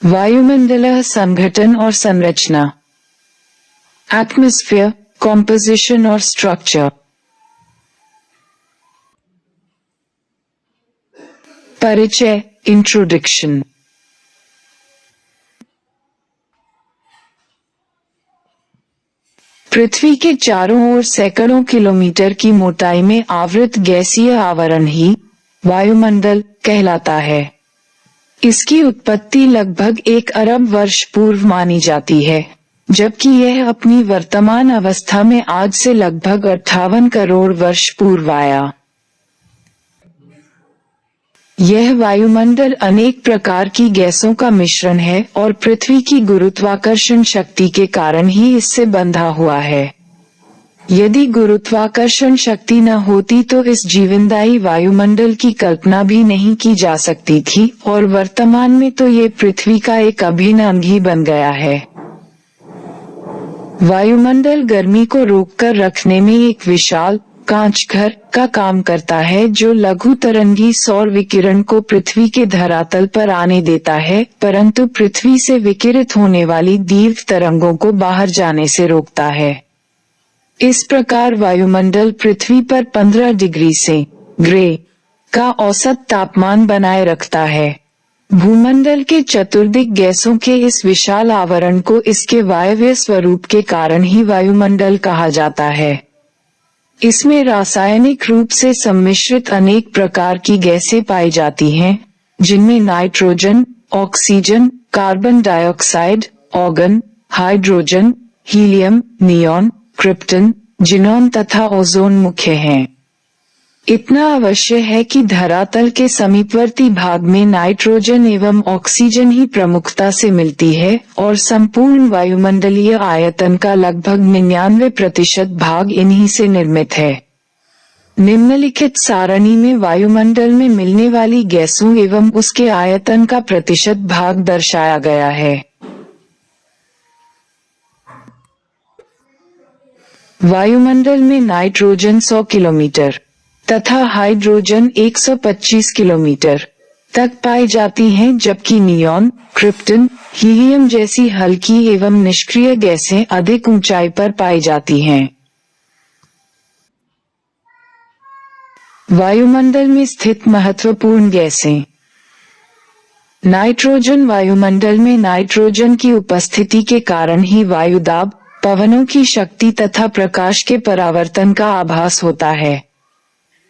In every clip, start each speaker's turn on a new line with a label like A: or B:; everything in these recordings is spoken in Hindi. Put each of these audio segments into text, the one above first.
A: वायुमंडल संगठन और संरचना। एटमॉस्फेयर, कॉम्पोजिशन और स्ट्रक्चर। परिचय, इंट्रोडक्शन। पृथ्वी के चारों ओर सैकड़ों किलोमीटर की मोटाई में आवृत गैसीय आवरण ही वायुमंडल कहलाता है। इसकी उत्पत्ति लगभग 1 अरब वर्ष पूर्व मानी जाती है, जबकि यह अपनी वर्तमान अवस्था में आज से लगभग 58 करोड़ वर्ष पूर्व आया। यह वायुमंडल अनेक प्रकार की गैसों का मिश्रण है और पृथ्वी की गुरुत्वाकर्षण शक्ति के कारण ही इससे बंधा हुआ है। यदि गुरुत्वाकर्षण शक्ति न होती तो इस जीवनदायी वायुमंडल की कल्पना भी नहीं की जा सकती थी और वर्तमान में तो ये पृथ्वी का एक अभिन्न अंग ही बन गया है। वायुमंडल गर्मी को रोककर रखने में एक विशाल कांच घर का काम करता है, जो लघु तरंगी सौर विकिरण को पृथ्वी के धरातल पर आने देता है, परंतु पृथ्वी से विकिरित होने वाली दीर्घ तरंगों को बाहर जाने से रोकता है। इस प्रकार वायुमंडल पृथ्वी पर 15 डिग्री से ग्रे का औसत तापमान बनाए रखता है। भूमंडल के चतुर्दिक गैसों के इस विशाल आवरण को इसके वायवीय स्वरूप के कारण ही वायुमंडल कहा जाता है। इसमें रासायनिक रूप से सम्मिश्रित अनेक प्रकार की गैसें पाई जाती हैं, जिनमें nitrogen, oxygen, carbon dioxide, organ, hydrogen, helium, neon, krypton, xenon तथा ओजोन मुख्य हैं। इतना अवश्य है कि धरातल के समीपवर्ती भाग में नाइट्रोजन एवं ऑक्सीजन ही प्रमुखता से मिलती है और संपूर्ण वायुमंडलीय आयतन का लगभग 99% भाग इन्हीं से निर्मित है। निम्नलिखित सारणी में वायुमंडल में मिलने वाली गैसों एवं उसके आयतन का प्रतिशत भाग दर्शाया गया है। वायुमंडल में नाइट्रोजन 100 किलोमीटर तथा हाइड्रोजन 125 किलोमीटर तक पाई जाती हैं, जबकि नियॉन, क्रिप्टन, हीलियम जैसी हल्की एवं निष्क्रिय गैसें अधिक ऊंचाई पर पाई जाती हैं। वायुमंडल में स्थित महत्वपूर्ण गैसें। नाइट्रोजन। वायुमंडल में नाइट्रोजन की उपस्थिति के कारण ही वायुदाब, पवनों की शक्ति तथा प्रकाश के परावर्तन का आभास होता है।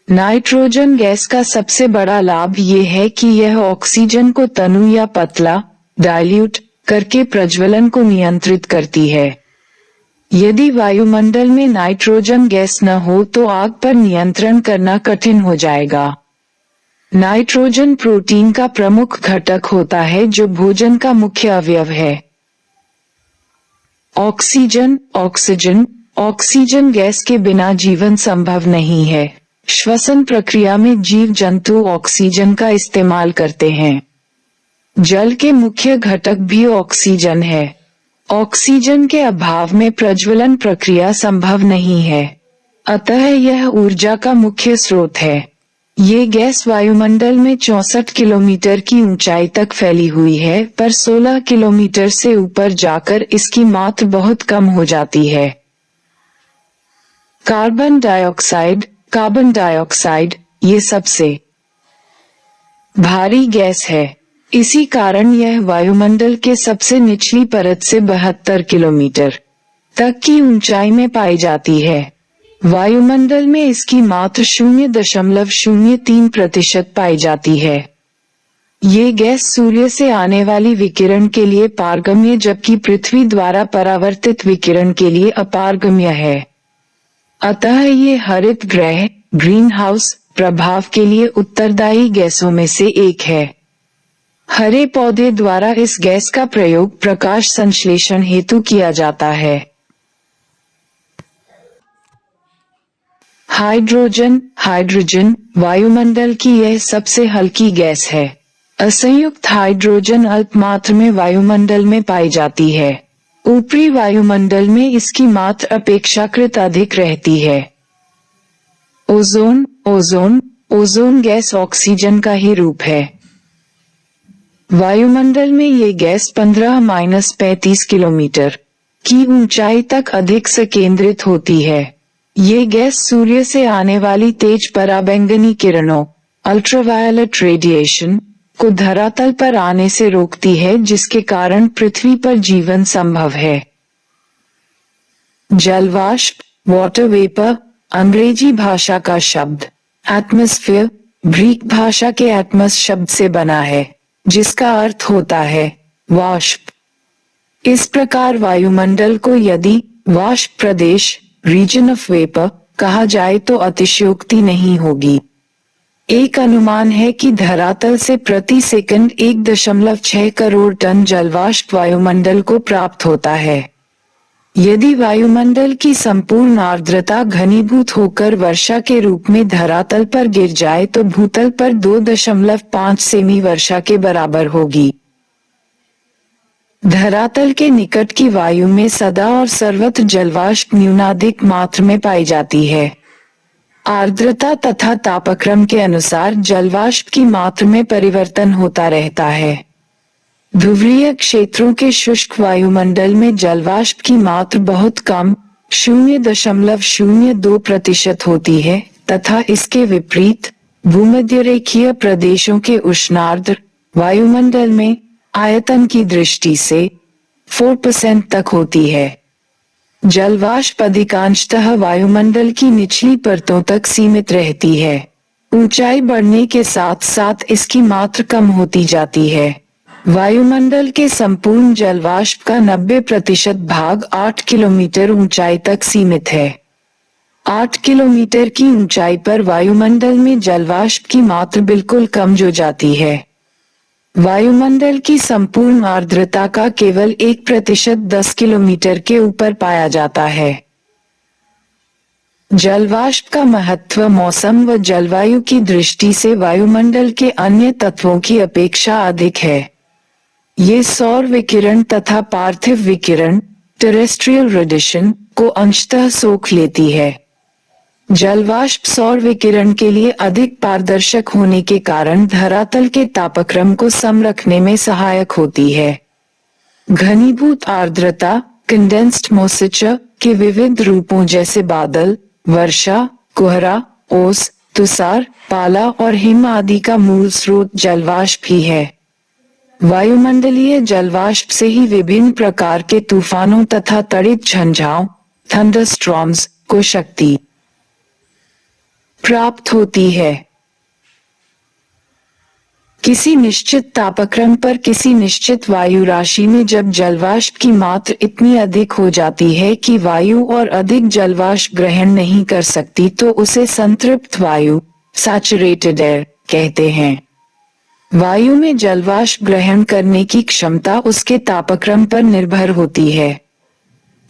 A: नाइट्रोजन गैस का सबसे बड़ा लाभ ये है कि यह ऑक्सीजन को तनु या पतला डाइल्यूट करके प्रज्वलन को नियंत्रित करती है। यदि वायुमंडल में नाइट्रोजन गैस न हो तो आग पर नियंत्रण करना कठिन हो जाएगा। नाइट्रोजन प्रोटीन का प्रमुख घटक होता है, जो भोजन का मुख्य अवयव है। ऑक्सीजन। ऑक्सीजन गैस के बिना जीवन संभव नहीं है। श्वसन प्रक्रिया में जीव जंतु ऑक्सीजन का इस्तेमाल करते हैं। जल के मुख्य घटक भी ऑक्सीजन है। ऑक्सीजन के अभाव में प्रज्वलन प्रक्रिया संभव नहीं है, अतः यह ऊर्जा का मुख्य स्रोत है। ये गैस वायुमंडल में 64 किलोमीटर की ऊंचाई तक फैली हुई है, पर 16 किलोमीटर से ऊपर जाकर इसकी मात्रा बहुत कम हो जाती है। कार्बन डाइऑक्साइड ये सबसे भारी गैस है। इसी कारण यह वायुमंडल के सबसे निचली परत से 72 किलोमीटर तक की ऊंचाई में पाई जाती है। वायुमंडल में इसकी मात्रा 0.03% पाई जाती है। ये गैस सूर्य से आने वाली विकिरण के लिए पारगम्य, जबकि पृथ्वी द्वारा परावर्तित विकिरण के लिए अपारगम्य है। अतः ये हरित गृह ग्रीन हाउस प्रभाव के लिए उत्तरदायी गैसों में से एक है। हरे पौधे द्वारा इस गैस का प्रयोग प्रकाश संश्लेषण हेतु किया जाता है। हाइड्रोजन वायुमंडल की यह सबसे हल्की गैस है। असंयुक्त हाइड्रोजन अल्प मात्रा में वायुमंडल में पाई जाती है। ऊपरी वायुमंडल में इसकी मात्रा अपेक्षाकृत अधिक रहती है। ओजोन गैस ऑक्सीजन का ही रूप है। वायुमंडल में ये गैस 15-35 किलोमीटर की ऊंचाई तक अधिक संकेंद्रित होती है। ये गैस सूर्य से आने वाली तेज पराबैंगनी किरणों अल्ट्रावायलेट रेडिएशन को धरातल पर आने से रोकती है, जिसके कारण पृथ्वी पर जीवन संभव है। जलवाष्प वाटर वेपर अंग्रेजी भाषा का शब्द एटमॉस्फेयर ग्रीक भाषा के एटमॉस शब्द से बना है, जिसका अर्थ होता है वाष्प। इस प्रकार वायुमंडल को यदि वाष्प प्रदेश रीजन ऑफ वेपर कहा जाए तो अतिशयोक्ति नहीं होगी। एक अनुमान है कि धरातल से प्रति सेकंड 1.6 करोड़ टन जलवाष्प वायुमंडल को प्राप्त होता है। यदि वायुमंडल की संपूर्ण आर्द्रता घनीभूत होकर वर्षा के रूप में धरातल पर गिर जाए तो भूतल पर 2.5 सेमी वर्षा के बराबर होगी। धरातल के निकट की वायु में सदा और सर्वत्र जलवाष्प न्यूनाधिक मात्रा में पाई जाती है। आर्द्रता तथा तापक्रम के अनुसार जलवाष्प की मात्रा में परिवर्तन होता रहता है। ध्रुवीय क्षेत्रों के शुष्क वायुमंडल में जलवाष्प की मात्रा बहुत कम 0.02% होती है तथा इसके विपरीत भूमध्यरेखीय प्रदेशों के उष्णार्द्र वायुमंडल में आयतन की दृष्टि से 4% तक होती है। जलवाष्प अधिकांशतः वायुमंडल की निचली परतों तक सीमित रहती है। ऊंचाई बढ़ने के साथ साथ इसकी मात्रा कम होती जाती है। वायुमंडल के संपूर्ण जलवाष्प का 90% भाग 8 किलोमीटर ऊंचाई तक सीमित है। 8 किलोमीटर की ऊंचाई पर वायुमंडल में जलवाष्प की मात्रा बिल्कुल कम हो जाती है। वायुमंडल की संपूर्ण आर्द्रता का केवल 1% 10 किलोमीटर के ऊपर पाया जाता है। जलवाष्प का महत्व मौसम व जलवायु की दृष्टि से वायुमंडल के अन्य तत्वों की अपेक्षा अधिक है। ये सौर विकिरण तथा पार्थिव विकिरण टेरेस्ट्रियल रेडिएशन को अंशतः सोख लेती है। जलवाष्प सौर विकिरण के लिए अधिक पारदर्शक होने के कारण धरातल के तापक्रम को सम रखने में सहायक होती है। घनीभूत आर्द्रता कंडेंस्ड मॉइस्चर के विविध रूपों जैसे बादल, वर्षा, कोहरा, ओस, तुषार, पाला और हिम आदि का मूल स्रोत जलवाष्प ही है। वायुमंडलीय जलवाष्प से ही विभिन्न प्रकार के तूफानों तथा तड़ित झंझाओं थंडरस्टॉर्म्स को शक्ति प्राप्त होती है। किसी निश्चित तापक्रम पर किसी निश्चित वायु राशि में जब जलवाष्प की मात्रा इतनी अधिक हो जाती है कि वायु और अधिक जलवाष्प ग्रहण नहीं कर सकती तो उसे संतृप्त वायु सैचुरेटेड एयर कहते हैं। वायु में जलवाष्प ग्रहण करने की क्षमता उसके तापक्रम पर निर्भर होती है।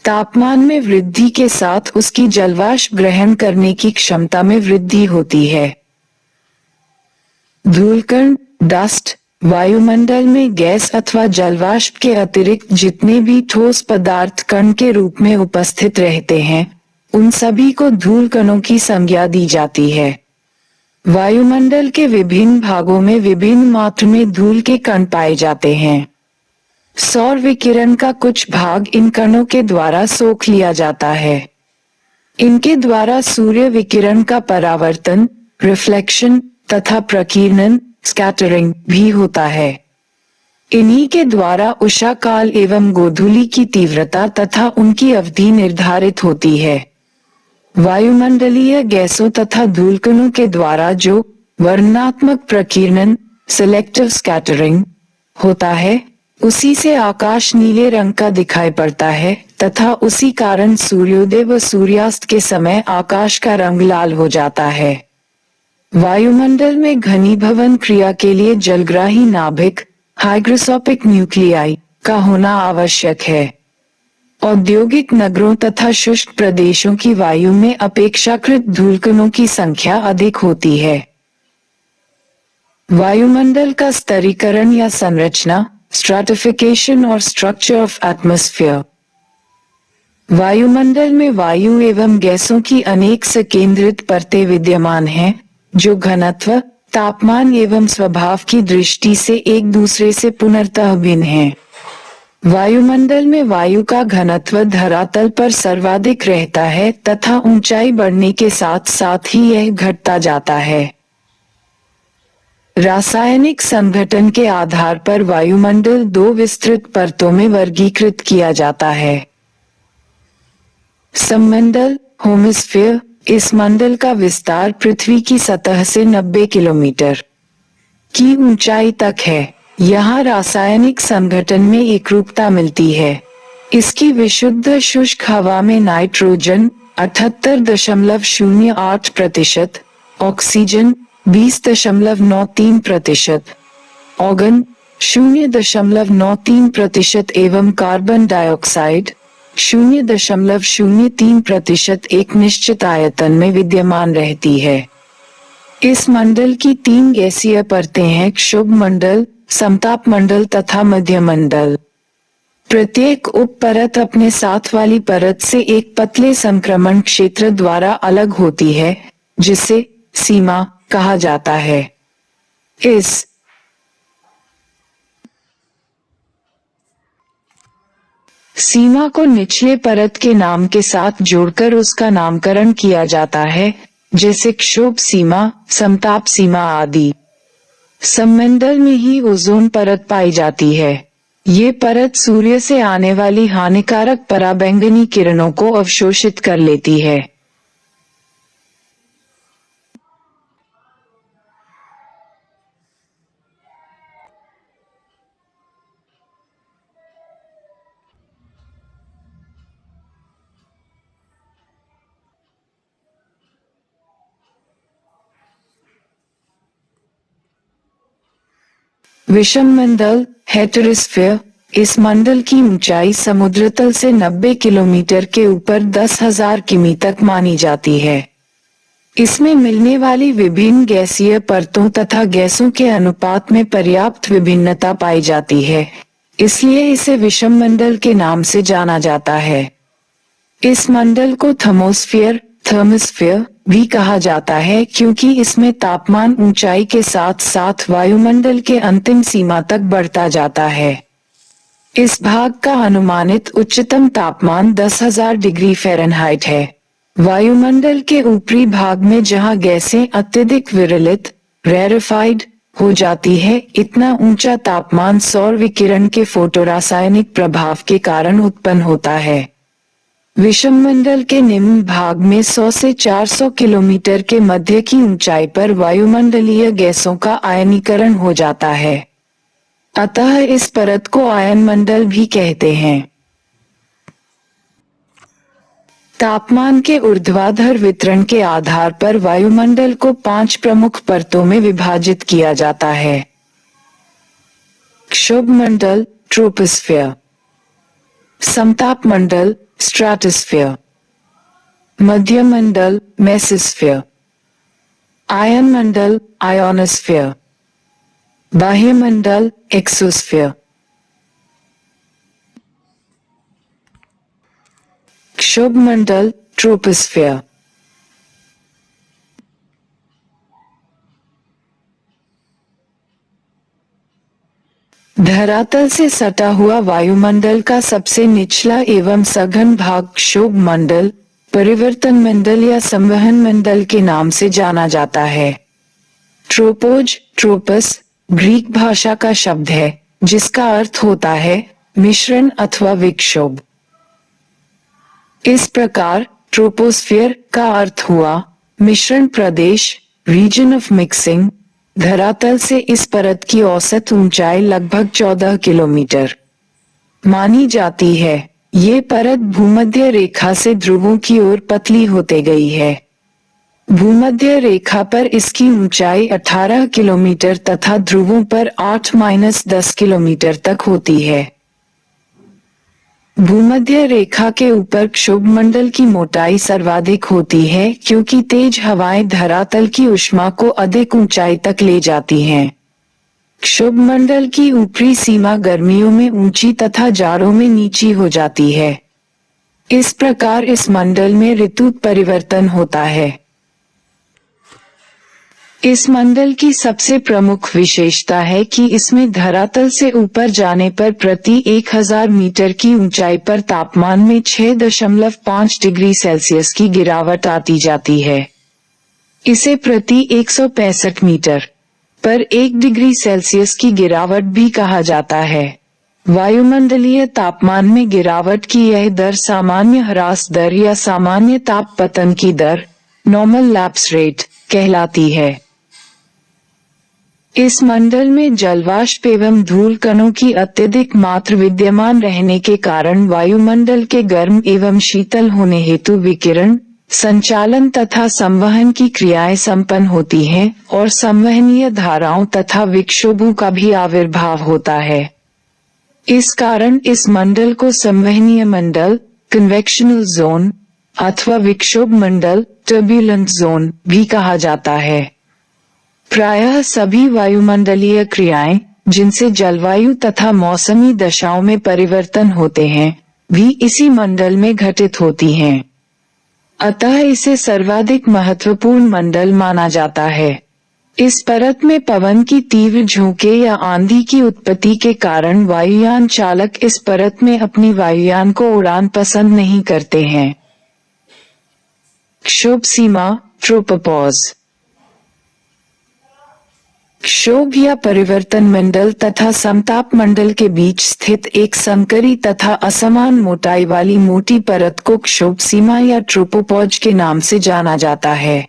A: तापमान में वृद्धि के साथ उसकी जलवाष्प ग्रहण करने की क्षमता में वृद्धि होती है। धूलकण डस्ट वायुमंडल में गैस अथवा जलवाष्प के अतिरिक्त जितने भी ठोस पदार्थ कण के रूप में उपस्थित रहते हैं, उन सभी को धूल कणों की संज्ञा दी जाती है। वायुमंडल के विभिन्न भागों में विभिन्न मात्रा में धूल के कण पाए जाते हैं। सौर विकिरण का कुछ भाग इन कणों के द्वारा सोख लिया जाता है। इनके द्वारा सूर्य विकिरण का परावर्तन रिफ्लेक्शन तथा प्रकीर्णन स्कैटरिंग भी होता है। इन्हीं के द्वारा उषा काल एवं गोधूलि की तीव्रता तथा उनकी अवधि निर्धारित होती है। वायुमंडलीय गैसों तथा धूलकणों के द्वारा जो वर्णनात्मक प्रकीर्णन सिलेक्टिव स्कैटरिंग होता है, उसी से आकाश नीले रंग का दिखाई पड़ता है तथा उसी कारण सूर्योदय व सूर्यास्त के समय आकाश का रंग लाल हो जाता है। वायुमंडल में घनीभवन क्रिया के लिए जलग्राही नाभिक हाइग्रोस्कोपिक न्यूक्लियाई का होना आवश्यक है। औद्योगिक नगरों तथा शुष्क प्रदेशों की वायु में अपेक्षाकृत धूलकणों की संख्या अधिक होती है। वायुमंडल का स्तरीकरण या संरचना स्ट्रैटिफिकेशन और स्ट्रक्चर ऑफ एटमॉस्फेयर। वायुमंडल में वायु एवं गैसों की अनेक संकेंद्रित परतें विद्यमान हैं, जो घनत्व तापमान एवं स्वभाव की दृष्टि से एक दूसरे से पूर्णतः भिन्न हैं। वायुमंडल में वायु का घनत्व धरातल पर सर्वाधिक रहता है तथा ऊंचाई बढ़ने के साथ साथ ही यह घटता जाता है। रासायनिक संघटन के आधार पर वायुमंडल दो विस्तृत परतों में वर्गीकृत किया जाता है। सममंडल हेमिस्फीयर, इस मंडल का विस्तार पृथ्वी की सतह से 90 किलोमीटर की ऊंचाई तक है। यहाँ रासायनिक संघटन में एकरूपता मिलती है। इसकी विशुद्ध शुष्क हवा में नाइट्रोजन 78.08%, ऑक्सीजन 20.93%, ऑर्गन 0.93% एवं कार्बन डाइऑक्साइड 0.03% एक निश्चित आयतन में विद्यमान रहती है। इस मंडल की 3 गैसीय परतें हैं, क्षुब्ध मंडल, समताप मंडल तथा मध्य मंडल। प्रत्येक उप परत अपने साथ वाली परत से एक पतले संक्रमण क्षेत्र द्वारा अलग होती है, जिसे सीमा कहा जाता है। इस सीमा को निचले परत के नाम के साथ जोड़कर उसका नामकरण किया जाता है, जैसे क्षोभ सीमा, समताप सीमा आदि। सममंडल में ही ओजोन परत पाई जाती है। ये परत सूर्य से आने वाली हानिकारक पराबैंगनी किरणों को अवशोषित कर लेती है। विषम मंडल हेटेरोस्फीयर, इस मंडल की ऊंचाई समुद्र तल से 90 किलोमीटर के ऊपर 10,000 किमी तक मानी जाती है। इसमें मिलने वाली विभिन्न गैसीय परतों तथा गैसों के अनुपात में पर्याप्त विभिन्नता पाई जाती है, इसलिए इसे विषम मंडल के नाम से जाना जाता है। इस मंडल को थर्मोस्फीयर भी कहा जाता है, क्योंकि इसमें तापमान ऊंचाई के साथ साथ वायुमंडल के अंतिम सीमा तक बढ़ता जाता है। इस भाग का अनुमानित उच्चतम तापमान 10,000 डिग्री फ़ारेनहाइट है। वायुमंडल के ऊपरी भाग में जहां गैसें अत्यधिक विरलित रेरिफाइड हो जाती है, इतना ऊंचा तापमान सौर विकिरण के फोटोरासायनिक प्रभाव के कारण उत्पन्न होता है। विषम मंडल के निम्न भाग में 100 से 400 किलोमीटर के मध्य की ऊंचाई पर वायुमंडलीय गैसों का आयनीकरण हो जाता है। अतः इस परत को आयनमंडल भी कहते हैं। तापमान के ऊर्ध्वाधर वितरण के आधार पर वायुमंडल को 5 प्रमुख परतों में विभाजित किया जाता है। क्षुब्ध मंडल ट्रोपोस्फीयर, समताप मंडल स्ट्रेटोस्फीयर, मध्य मंडल मेसोस्फीयर, आयन मंडल आयोनोस्फीयर, बाह्य मंडल एक्सोस्फीयर। क्षुब्ध मंडल ट्रोपोस्फीयर। धरातल से सटा हुआ वायुमंडल का सबसे निचला एवं सघन भाग क्षोभ मंडल, परिवर्तन मंडल या संवहन मंडल के नाम से जाना जाता है। ट्रोपस ग्रीक भाषा का शब्द है, जिसका अर्थ होता है मिश्रण अथवा विक्षोभ। इस प्रकार ट्रोपोस्फीयर का अर्थ हुआ मिश्रण प्रदेश, रीजन ऑफ मिक्सिंग। धरातल से इस परत की औसत ऊंचाई लगभग 14 किलोमीटर मानी जाती है। ये परत भूमध्य रेखा से ध्रुवों की ओर पतली होते गई है। भूमध्य रेखा पर इसकी ऊंचाई 18 किलोमीटर तथा ध्रुवों पर 8-10 किलोमीटर तक होती है। भूमध्य रेखा के ऊपर क्षुब्ध मंडल की मोटाई सर्वाधिक होती है, क्योंकि तेज हवाएं धरातल की ऊष्मा को अधिक ऊंचाई तक ले जाती हैं। क्षुब्ध मंडल की ऊपरी सीमा गर्मियों में ऊंची तथा जाड़ों में नीची हो जाती है। इस प्रकार इस मंडल में ऋतु परिवर्तन होता है। इस मंडल की सबसे प्रमुख विशेषता है कि इसमें धरातल से ऊपर जाने पर प्रति 1000 मीटर की ऊंचाई पर तापमान में 6.5 डिग्री सेल्सियस की गिरावट आती जाती है। इसे प्रति 165 मीटर पर 1 डिग्री सेल्सियस की गिरावट भी कहा जाता है। वायुमंडलीय तापमान में गिरावट की यह दर सामान्य ह्रास दर या सामान्य ताप पतन की दर, नॉर्मल लैप्स रेट, कहलाती है। इस मंडल में जलवाष्प एवं धूल कणों की अत्यधिक मात्रा विद्यमान रहने के कारण वायुमंडल के गर्म एवं शीतल होने हेतु विकिरण, संचालन तथा संवहन की क्रियाएं संपन्न होती हैं और संवहनीय धाराओं तथा विक्षोभों का भी आविर्भाव होता है। इस कारण इस मंडल को संवहनीय मंडल, कन्वेक्शनल जोन अथवा विक्षोभ मंडल, टर्ब्यूलेंट जोन भी कहा जाता है। प्रायः सभी वायुमंडलीय क्रियाएं, जिनसे जलवायु तथा मौसमी दशाओं में परिवर्तन होते हैं, भी इसी मंडल में घटित होती हैं। अतः इसे सर्वाधिक महत्वपूर्ण मंडल माना जाता है। इस परत में पवन की तीव्र झोंके या आंधी की उत्पत्ति के कारण वायुयान चालक इस परत में अपनी वायुयान को उड़ान पसंद नहीं करते हैं। क्षोभ सीमा, ट्रोपोपॉज। क्षोभ या परिवर्तन मंडल तथा समताप मंडल के बीच स्थित एक संकरी तथा असमान मोटाई वाली मोटी परत को क्षोभ सीमा या ट्रोपोपॉज के नाम से जाना जाता है।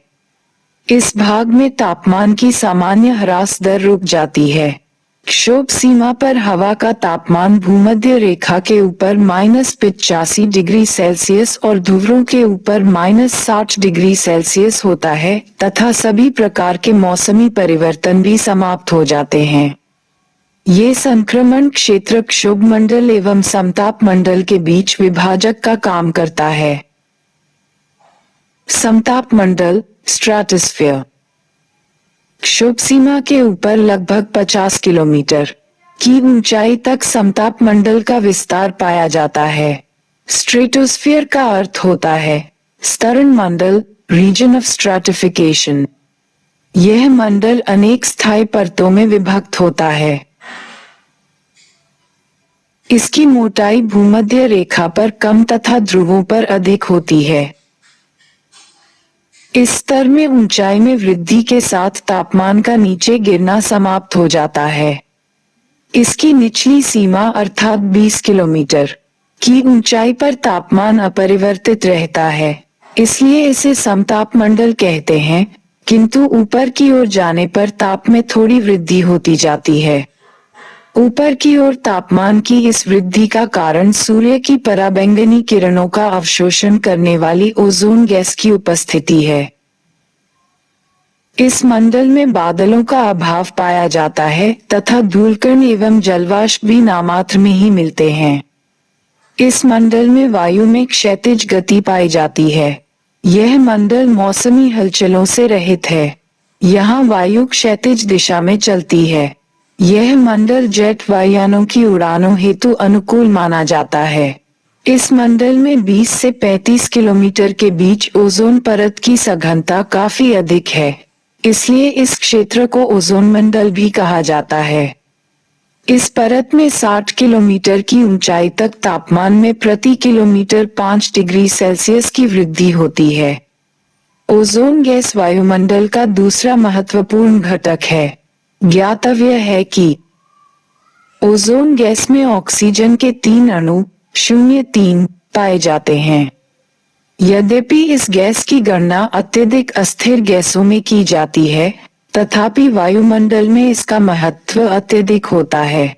A: इस भाग में तापमान की सामान्य ह्रास दर रुक जाती है। क्षोभ सीमा पर हवा का तापमान भूमध्य रेखा के ऊपर -85 डिग्री सेल्सियस और ध्रुवों के ऊपर -60 डिग्री सेल्सियस होता है तथा सभी प्रकार के मौसमी परिवर्तन भी समाप्त हो जाते हैं। ये संक्रमण क्षेत्र क्षोभ मंडल एवं समताप मंडल के बीच विभाजक का काम करता है। समताप मंडल, स्ट्रेटोस्फीयर। क्षोभ सीमा के ऊपर लगभग 50 किलोमीटर की ऊंचाई तक समताप मंडल का विस्तार पाया जाता है। स्ट्रेटोस्फीयर का अर्थ होता है स्तरण मंडल, रीजन ऑफ स्ट्रैटिफिकेशन। यह मंडल अनेक स्थायी परतों में विभक्त होता है। इसकी मोटाई भूमध्य रेखा पर कम तथा ध्रुवों पर अधिक होती है। इस स्तर में ऊंचाई में वृद्धि के साथ तापमान का नीचे गिरना समाप्त हो जाता है। इसकी निचली सीमा अर्थात 20 किलोमीटर की ऊंचाई पर तापमान अपरिवर्तित रहता है, इसलिए इसे समताप मंडल कहते हैं, किंतु ऊपर की ओर जाने पर ताप में थोड़ी वृद्धि होती जाती है। ऊपर की ओर तापमान की इस वृद्धि का कारण सूर्य की पराबैंगनी किरणों का अवशोषण करने वाली ओजोन गैस की उपस्थिति है। इस मंडल में बादलों का अभाव पाया जाता है तथा धूलकण एवं जलवाष्प भी नामात्र में ही मिलते हैं। इस मंडल में वायु में क्षैतिज गति पाई जाती है। यह मंडल मौसमी हलचलों से रहित है। यहाँ वायु क्षैतिज दिशा में चलती है। यह मंडल जेट वायुयानों की उड़ानों हेतु अनुकूल माना जाता है। इस मंडल में 20 से 35 किलोमीटर के बीच ओजोन परत की सघनता काफी अधिक है, इसलिए इस क्षेत्र को ओजोन मंडल भी कहा जाता है। इस परत में 60 किलोमीटर की ऊंचाई तक तापमान में प्रति किलोमीटर 5 डिग्री सेल्सियस की वृद्धि होती है। ओजोन गैस वायुमंडल का दूसरा महत्वपूर्ण घटक है। ज्ञातव्य है कि ओजोन गैस में ऑक्सीजन के 3 अणु 0.3 पाए जाते हैं। यद्यपि इस गैस की गणना अत्यधिक अस्थिर गैसों में की जाती है, तथापि वायुमंडल में इसका महत्व अत्यधिक होता है।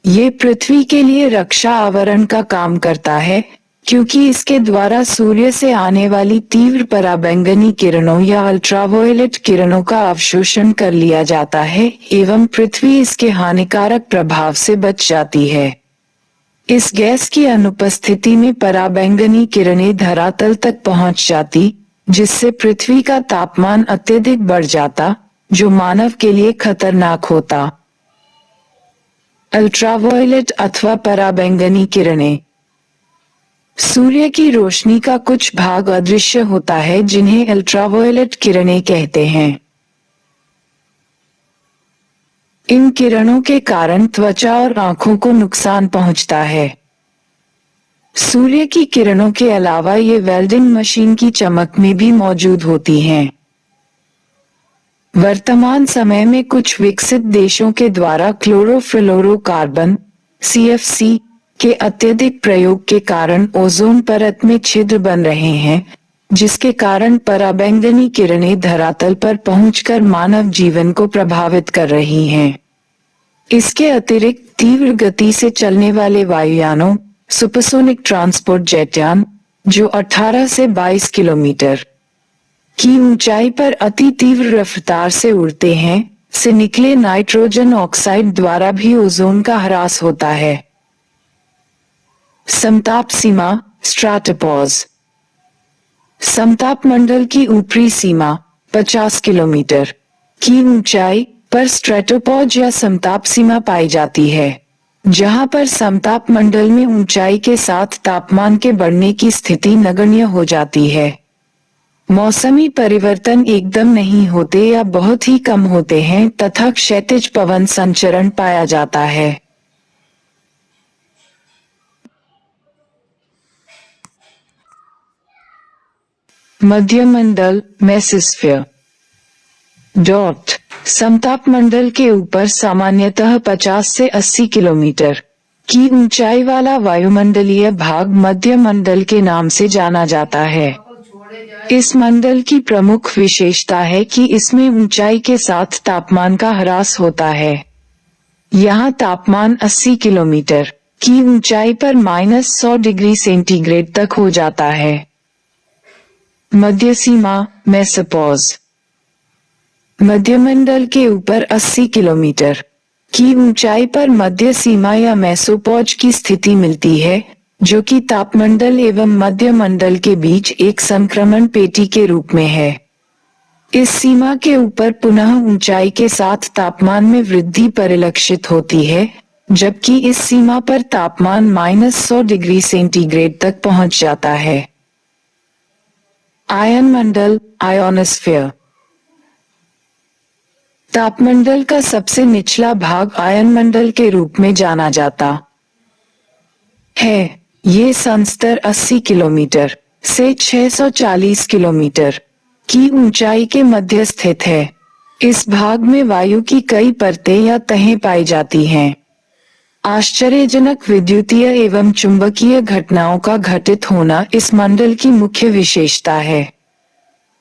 A: ये पृथ्वी के लिए रक्षा आवरण का काम करता है, क्योंकि इसके द्वारा सूर्य से आने वाली तीव्र पराबैंगनी किरणों या अल्ट्रावायलेट किरणों का अवशोषण कर लिया जाता है एवं पृथ्वी इसके हानिकारक प्रभाव से बच जाती है। इस गैस की अनुपस्थिति में पराबैंगनी किरणें धरातल तक पहुंच जाती, जिससे पृथ्वी का तापमान अत्यधिक बढ़ जाता, जो मानव के लिए खतरनाक होता। अल्ट्रावायलेट अथवा पराबैंगनी किरणें सूर्य की रोशनी का कुछ भाग अदृश्य होता है, जिन्हें अल्ट्रावायलेट किरणें कहते हैं। इन किरणों के कारण त्वचा और आंखों को नुकसान पहुंचता है। सूर्य की किरणों के अलावा ये वेल्डिंग मशीन की चमक में भी मौजूद होती हैं। वर्तमान समय में कुछ विकसित देशों के द्वारा क्लोरोफ्लोरोकार्बन (CFC) के अत्यधिक प्रयोग के कारण ओजोन परत में छिद्र बन रहे हैं, जिसके कारण पराबैंगनी किरणें धरातल पर पहुंचकर मानव जीवन को प्रभावित कर रही हैं। इसके अतिरिक्त तीव्र गति से चलने वाले वायुयानों, सुपरसोनिक ट्रांसपोर्ट जेटयान, जो 18 से 22 किलोमीटर की ऊंचाई पर अति तीव्र रफ्तार से उड़ते हैं, से निकले नाइट्रोजन ऑक्साइड द्वारा भी ओजोन का ह्रास होता है। समताप सीमा स्ट्राटोपोज। समताप मंडल की ऊपरी सीमा 50 किलोमीटर की ऊंचाई पर स्ट्रेटोपोज या समताप सीमा पाई जाती है, जहां पर समताप मंडल में ऊंचाई के साथ तापमान के बढ़ने की स्थिति नगण्य हो जाती है। मौसमी परिवर्तन एकदम नहीं होते या बहुत ही कम होते हैं तथा क्षैतिज पवन संचरण पाया जाता है। मध्यमंडल मेसोस्फीयर। डॉट समताप मंडल के ऊपर सामान्यतः 50 से 80 किलोमीटर की ऊंचाई वाला वायुमंडलीय भाग मध्यमंडल के नाम से जाना जाता है। इस मंडल की प्रमुख विशेषता है कि इसमें ऊंचाई के साथ तापमान का ह्रास होता है। यहाँ तापमान 80 किलोमीटर की ऊंचाई पर -100 डिग्री सेंटीग्रेड तक हो जाता है। मध्य सीमा मेसोपोज। मध्यमंडल के ऊपर 80 किलोमीटर की ऊंचाई पर मध्य सीमा या मेसोपोज की स्थिति मिलती है, जो कि तापमंडल एवं मध्यमंडल के बीच एक संक्रमण पेटी के रूप में है। इस सीमा के ऊपर पुनः ऊंचाई के साथ तापमान में वृद्धि परिलक्षित होती है, जबकि इस सीमा पर तापमान -100 डिग्री सेंटीग्रेड तक पहुंच जाता है। आयन मंडल आयोनोस्फीयर। तापमंडल का सबसे निचला भाग आयन मंडल के रूप में जाना जाता है। ये संस्तर 80 किलोमीटर से 640 किलोमीटर की ऊंचाई के मध्य स्थित है। इस भाग में वायु की कई परतें या तहें पाई जाती हैं। आश्चर्यजनक विद्युतीय एवं चुंबकीय घटनाओं का घटित होना इस मंडल की मुख्य विशेषता है।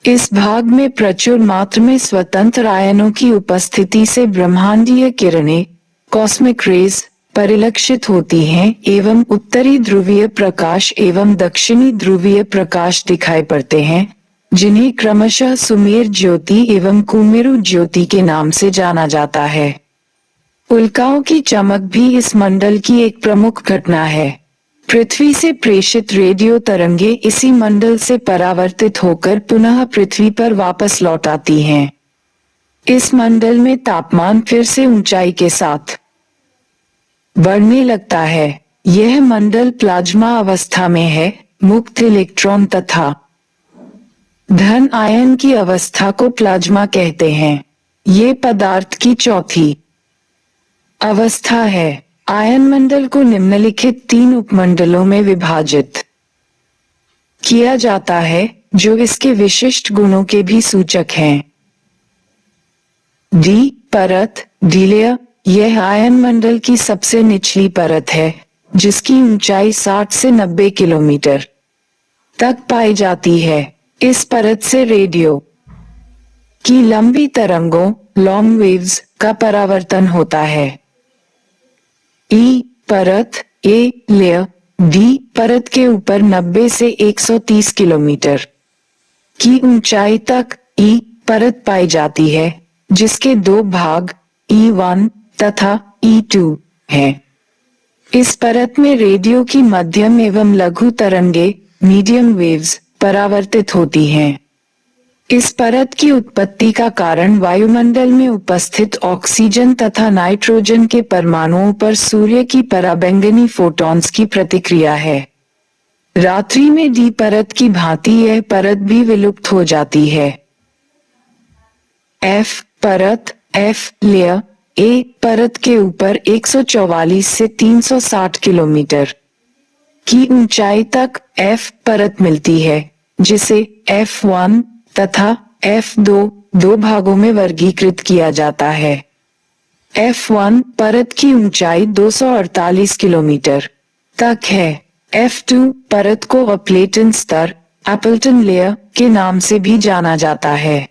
A: इस भाग में प्रचुर मात्रा में स्वतंत्र आयनों की उपस्थिति से ब्रह्मांडीय किरणें कॉस्मिक रेज परिलक्षित होती हैं एवं उत्तरी ध्रुवीय प्रकाश एवं दक्षिणी ध्रुवीय प्रकाश दिखाई पड़ते हैं, जिन्हें क्रमशः सुमेर ज्योति एवं कुमेरु ज्योति के नाम से जाना जाता है। उल्काओं की चमक भी इस मंडल की एक प्रमुख घटना है। पृथ्वी से प्रेषित रेडियो तरंगे इसी मंडल से परावर्तित होकर पुनः पृथ्वी पर वापस लौट आती हैं। इस मंडल में तापमान फिर से ऊंचाई के साथ बढ़ने लगता है। यह मंडल प्लाज्मा अवस्था में है। मुक्त इलेक्ट्रॉन तथा धन आयन की अवस्था को प्लाज्मा कहते हैं। ये पदार्थ की चौथी अवस्था है। आयन मंडल को निम्नलिखित 3 उपमंडलों में विभाजित किया जाता है, जो इसके विशिष्ट गुणों के भी सूचक हैं। डी परत ढीलेय। यह आयन मंडल की सबसे निचली परत है, जिसकी ऊंचाई 60 से 90 किलोमीटर तक पाई जाती है। इस परत से रेडियो की लंबी तरंगों लॉन्ग वेव्स का परावर्तन होता है। ई परत ए लेयर। डी परत के ऊपर 90 से 130 किलोमीटर की ऊंचाई तक ई परत पाई जाती है, जिसके 2 भाग E1 तथा E2 हैं। इस परत में रेडियो की मध्यम एवं लघु तरंगे मीडियम वेव्स परावर्तित होती हैं। इस परत की उत्पत्ति का कारण वायुमंडल में उपस्थित ऑक्सीजन तथा नाइट्रोजन के परमाणुओं पर सूर्य की पराबैंगनी फोटॉन्स की प्रतिक्रिया है। रात्रि में डी परत की भांति यह परत भी विलुप्त हो जाती है। एफ परत एफ लेयर। ए परत के ऊपर 144 से 360 किलोमीटर की ऊंचाई तक F परत मिलती है, जिसे F1 तथा F2 दो भागों में वर्गीकृत किया जाता है। F1 परत की ऊंचाई 248 किलोमीटर तक है। F2 परत को अपलेटन स्तर, एपल्टन लेयर के नाम से भी जाना जाता है।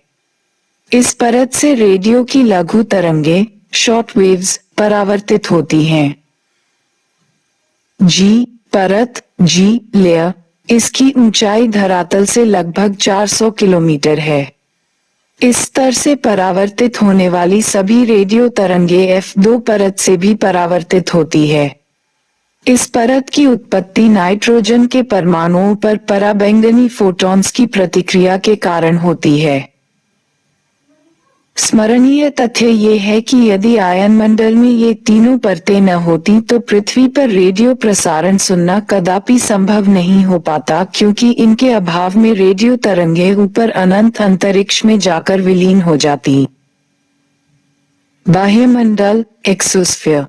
A: इस परत से रेडियो की लघु तरंगे, शॉर्ट वेव्स, परावर्तित होती हैं। G परत, G लेयर, इसकी ऊंचाई धरातल से लगभग 400 किलोमीटर है। इस स्तर से परावर्तित होने वाली सभी रेडियो तरंगे F2 परत से भी परावर्तित होती है। इस परत की उत्पत्ति नाइट्रोजन के परमाणुओं पर पराबैंगनी फोटॉन्स की प्रतिक्रिया के कारण होती है। स्मरणीय तथ्य ये है कि यदि आयन मंडल में ये तीनों परतें न होती तो पृथ्वी पर रेडियो प्रसारण सुनना कदापि संभव नहीं हो पाता, क्योंकि इनके अभाव में रेडियो तरंगें ऊपर अनंत अंतरिक्ष में जाकर विलीन हो जाती। बाह्यमंडल, एक्सोस्फीयर।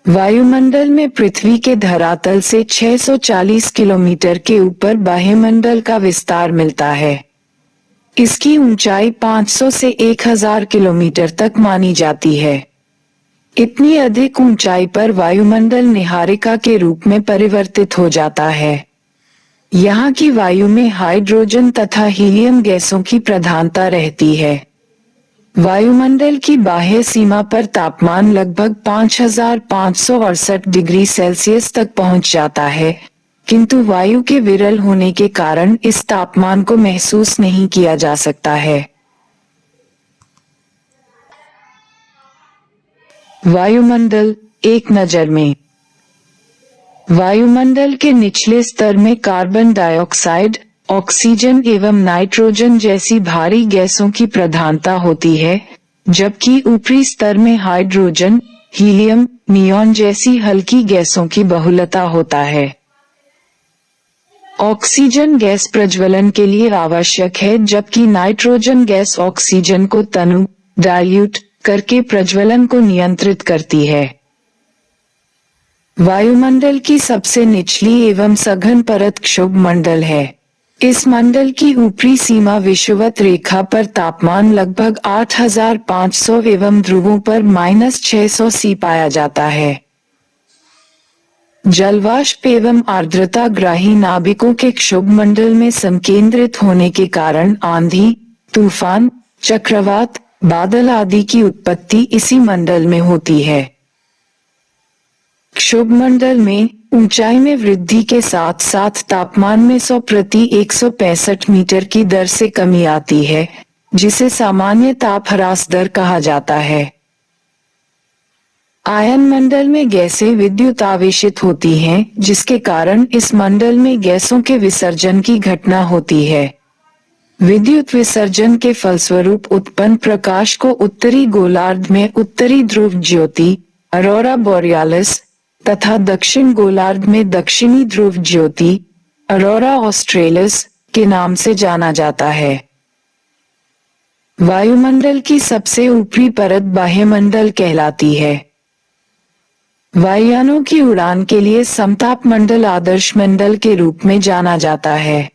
A: वायुमंडल में पृथ्वी के धरातल से 640 किलोमीटर के ऊपर बाह्यमंडल का विस्तार मिलता है। इसकी ऊंचाई 500 से 1000 किलोमीटर तक मानी जाती है। इतनी अधिक ऊंचाई पर वायुमंडल निहारिका के रूप में परिवर्तित हो जाता है। यहाँ की वायु में हाइड्रोजन तथा हीलियम गैसों की प्रधानता रहती है। वायुमंडल की बाह्य सीमा पर तापमान लगभग 5568 डिग्री सेल्सियस तक पहुंच जाता है, किंतु वायु के विरल होने के कारण इस तापमान को महसूस नहीं किया जा सकता है। वायुमंडल एक नजर में। वायुमंडल के निचले स्तर में कार्बन डाइऑक्साइड, ऑक्सीजन एवं नाइट्रोजन जैसी भारी गैसों की प्रधानता होती है, जबकि ऊपरी स्तर में हाइड्रोजन, हीलियम, नियॉन जैसी हल्की गैसों की बहुलता होता है। ऑक्सीजन गैस प्रज्वलन के लिए आवश्यक है, जबकि नाइट्रोजन गैस ऑक्सीजन को तनु, डाइल्यूट करके प्रज्वलन को नियंत्रित करती है। वायुमंडल की सबसे निचली एवं सघन परत क्षोभ मंडल है। इस मंडल की ऊपरी सीमा विषुवत रेखा पर तापमान लगभग 8500 एवं ध्रुवों पर -600 सी पाया जाता है। जलवाष्प एवं आर्द्रता ग्राही नाभिकों के क्षोभ मंडल में संकेंद्रित होने के कारण आंधी, तूफान, चक्रवात, बादल आदि की उत्पत्ति इसी मंडल में होती है। क्षोभ मंडल में ऊंचाई में वृद्धि के साथ साथ तापमान में 100 प्रति 165 मीटर की दर से कमी आती है, जिसे सामान्य ताप ह्रास दर कहा जाता है। आयन मंडल में गैसें विद्युत आवेशित होती हैं, जिसके कारण इस मंडल में गैसों के विसर्जन की घटना होती है। विद्युत विसर्जन के फलस्वरूप उत्पन्न प्रकाश को उत्तरी गोलार्ध में उत्तरी ध्रुव ज्योति, अरोरा बोरियालिस, तथा दक्षिण गोलार्ध में दक्षिणी ध्रुव ज्योति, अरोरा ऑस्ट्रेलिस के नाम से जाना जाता है। वायुमंडल की सबसे ऊपरी परत बाह्यमंडल कहलाती है। वायुयानों की उड़ान के लिए समताप मंडल आदर्श मंडल के रूप में जाना जाता है।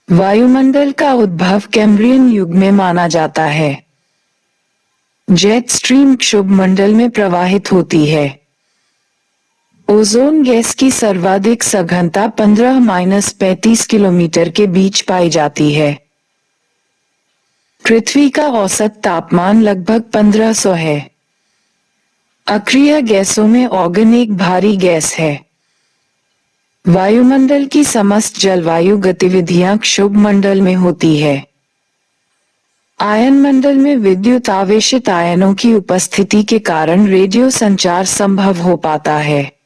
A: वायुमंडल का उद्भव कैम्ब्रियन युग में माना जाता है। जेट स्ट्रीम क्षोभ मंडल में प्रवाहित होती है। ओजोन गैस की सर्वाधिक सघनता 15-35 किलोमीटर के बीच पाई जाती है। पृथ्वी का औसत तापमान लगभग 1500 है। अक्रिय गैसों में ऑर्गन एक भारी गैस है। वायुमंडल की समस्त जलवायु गतिविधियां क्षोभ मंडल में होती है। आयन मंडल में विद्युत आवेशित आयनों की उपस्थिति के कारण रेडियो संचार संभव हो पाता है।